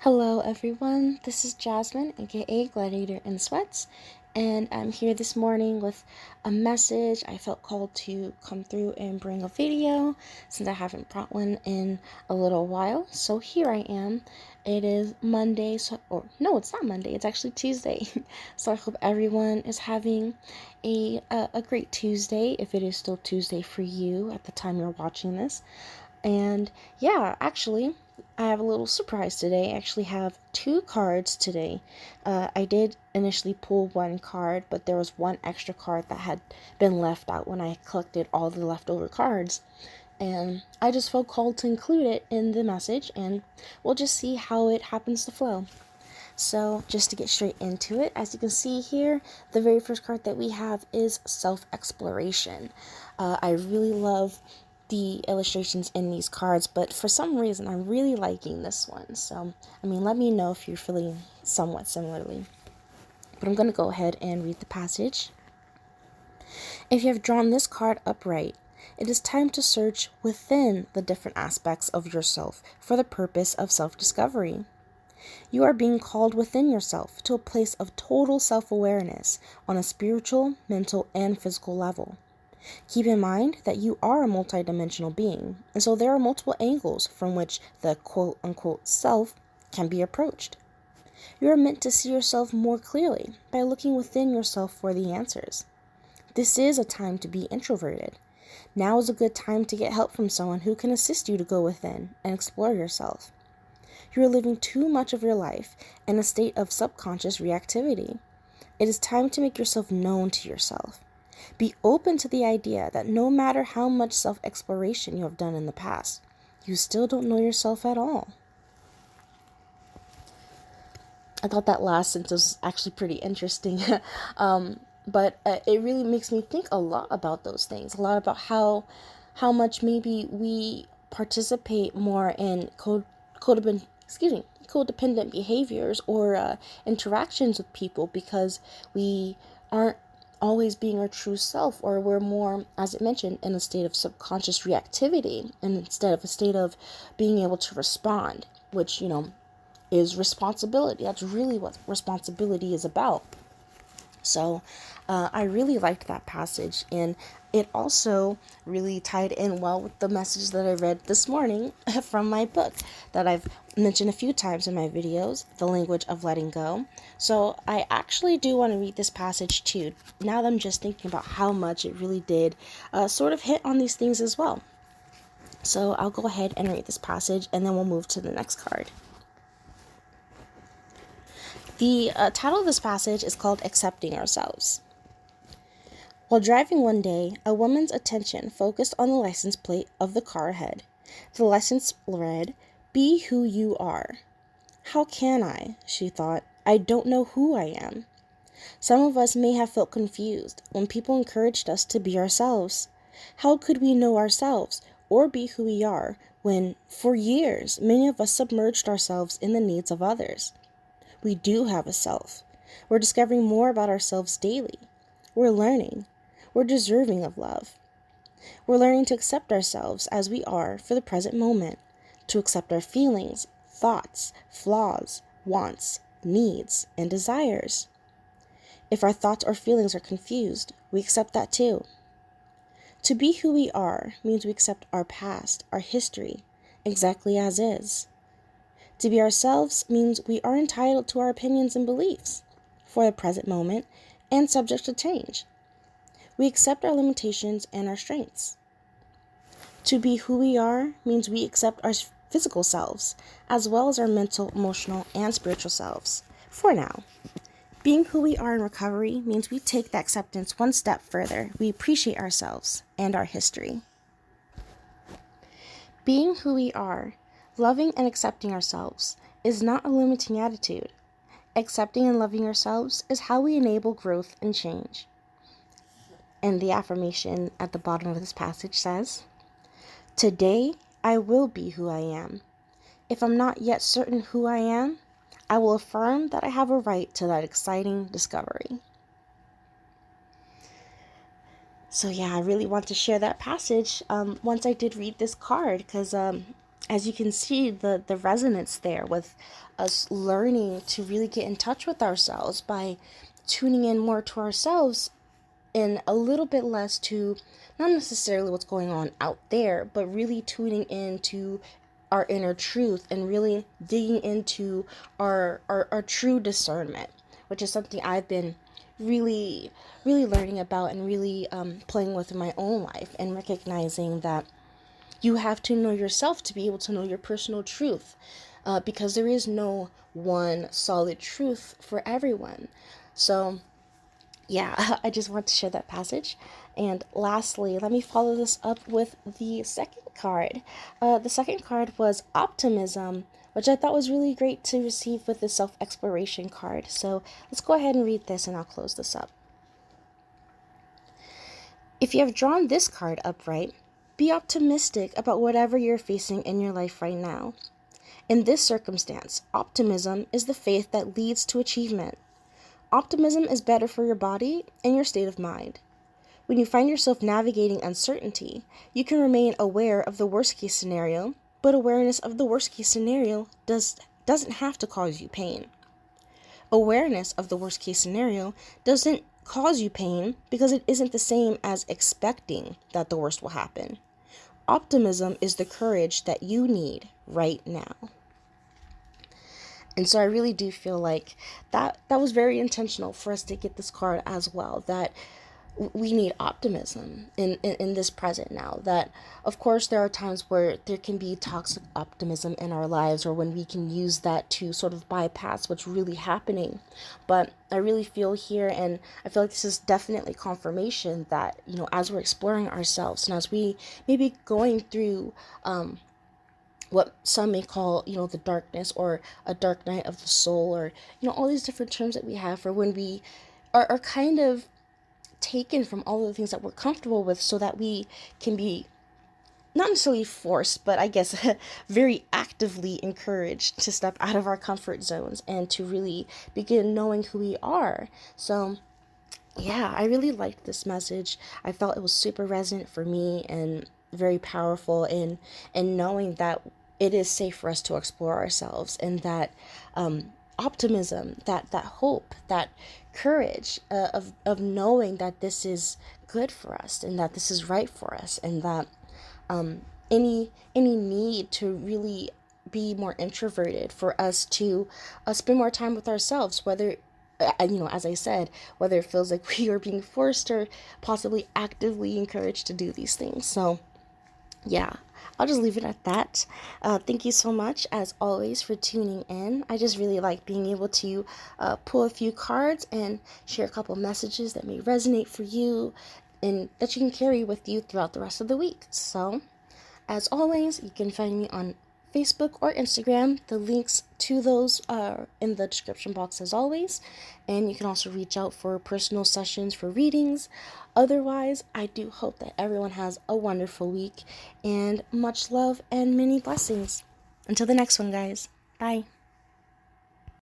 Hello everyone, this is Jasmine, aka Gladiatorinsweats, and I'm here this morning with a message. I felt called to come through and bring a video since I haven't brought one in a little while. So here I am. It is Monday, or no, it's not Monday, it's actually Tuesday. So I hope everyone is having a great Tuesday, if it is still Tuesday for you at the time you're watching this. And yeah, actually, I have a little surprise today. I actually have two cards today. I did initially pull one card, but there was one extra card that had been left out when I collected all the leftover cards. And I just felt called to include it in the message, and we'll just see how it happens to flow. So just to get straight into it, as you can see here, the very first card that we have is self-exploration. I really love the illustrations in these cards, but for some reason I'm really liking this one. So, let me know if you're feeling somewhat similarly. But I'm going to go ahead and read the passage. If you have drawn this card upright, it is time to search within the different aspects of yourself for the purpose of self-discovery. You are being called within yourself to a place of total self-awareness on a spiritual, mental, and physical level. Keep in mind that you are a multidimensional being, and so there are multiple angles from which the quote-unquote self can be approached. You are meant to see yourself more clearly by looking within yourself for the answers. This is a time to be introverted. Now is a good time to get help from someone who can assist you to go within and explore yourself. You are living too much of your life in a state of subconscious reactivity. It is time to make yourself known to yourself. Be open to the idea that no matter how much self-exploration you have done in the past, you still don't know yourself at all. I thought that last sentence was actually pretty interesting, but it really makes me think a lot about those things, a lot about how much maybe we participate more in codependent behaviors or interactions with people because we aren't always being our true self, or we're more, as it mentioned, in a state of subconscious reactivity, and instead of a state of being able to respond, which, is responsibility. That's really what responsibility is about. So I really liked that passage, and it also really tied in well with the message that I read this morning from my book that I've mentioned a few times in my videos, The Language of Letting Go. So I actually do want to read this passage too, now that I'm just thinking about how much it really did sort of hit on these things as well. So I'll go ahead and read this passage, and then we'll move to the next card. The title of this passage is called Accepting Ourselves. While driving one day, a woman's attention focused on the license plate of the car ahead. The license read, "Be who you are." "How can I?" she thought. "I don't know who I am." Some of us may have felt confused when people encouraged us to be ourselves. How could we know ourselves or be who we are when, for years, many of us submerged ourselves in the needs of others? We do have a self. We're discovering more about ourselves daily. We're learning. We're deserving of love. We're learning to accept ourselves as we are for the present moment, to accept our feelings, thoughts, flaws, wants, needs, and desires. If our thoughts or feelings are confused, we accept that too. To be who we are means we accept our past, our history, exactly as is. To be ourselves means we are entitled to our opinions and beliefs for the present moment and subject to change. We accept our limitations and our strengths. To be who we are means we accept our physical selves as well as our mental, emotional, and spiritual selves for now. Being who we are in recovery means we take that acceptance one step further. We appreciate ourselves and our history. Being who we are, loving and accepting ourselves, is not a limiting attitude. Accepting and loving ourselves is how we enable growth and change. And the affirmation at the bottom of this passage says, "Today I will be who I am. If I'm not yet certain who I am, I will affirm that I have a right to that exciting discovery." So yeah, I really want to share that passage once I did read this card, because as you can see, the resonance there with us learning to really get in touch with ourselves by tuning in more to ourselves and a little bit less to not necessarily what's going on out there, but really tuning into our inner truth and really digging into our true discernment, which is something I've been really, really learning about and really playing with in my own life, and recognizing that you have to know yourself to be able to know your personal truth, because there is no one solid truth for everyone. So yeah, I just want to share that passage. And lastly, let me follow this up with the second card. The second card was Optimism, which I thought was really great to receive with the self exploration card. So let's go ahead and read this and I'll close this up. If you have drawn this card upright, be optimistic about whatever you're facing in your life right now. In this circumstance, optimism is the faith that leads to achievement. Optimism is better for your body and your state of mind. When you find yourself navigating uncertainty, you can remain aware of the worst case scenario, but awareness of the worst case scenario doesn't have to cause you pain. Awareness of the worst case scenario doesn't cause you pain because it isn't the same as expecting that the worst will happen. Optimism is the courage that you need right now. And so I really do feel like that was very intentional for us to get this card as well, that we need optimism in this present now. That, of course, there are times where there can be toxic optimism in our lives, or when we can use that to sort of bypass what's really happening. But I really feel here, and I feel like this is definitely confirmation that, as we're exploring ourselves and as we may be going through what some may call, the darkness, or a dark night of the soul, or, all these different terms that we have for when we are kind of taken from all of the things that we're comfortable with, so that we can be not necessarily forced, but I guess very actively encouraged to step out of our comfort zones and to really begin knowing who we are. So yeah, I really liked this message. I felt it was super resonant for me and very powerful in knowing that it is safe for us to explore ourselves, and that optimism, that hope, that courage, of knowing that this is good for us and that this is right for us, and that any need to really be more introverted, for us to spend more time with ourselves, whether as I said, whether it feels like we are being forced or possibly actively encouraged to do these things. So yeah, I'll just leave it at that. Thank you so much, as always, for tuning in. I just really like being able to pull a few cards and share a couple messages that may resonate for you and that you can carry with you throughout the rest of the week. So, as always, you can find me on Facebook or Instagram. The links to those are in the description box, as always. And you can also reach out for personal sessions for readings. Otherwise, I do hope that everyone has a wonderful week, and much love and many blessings. Until the next one, guys. Bye.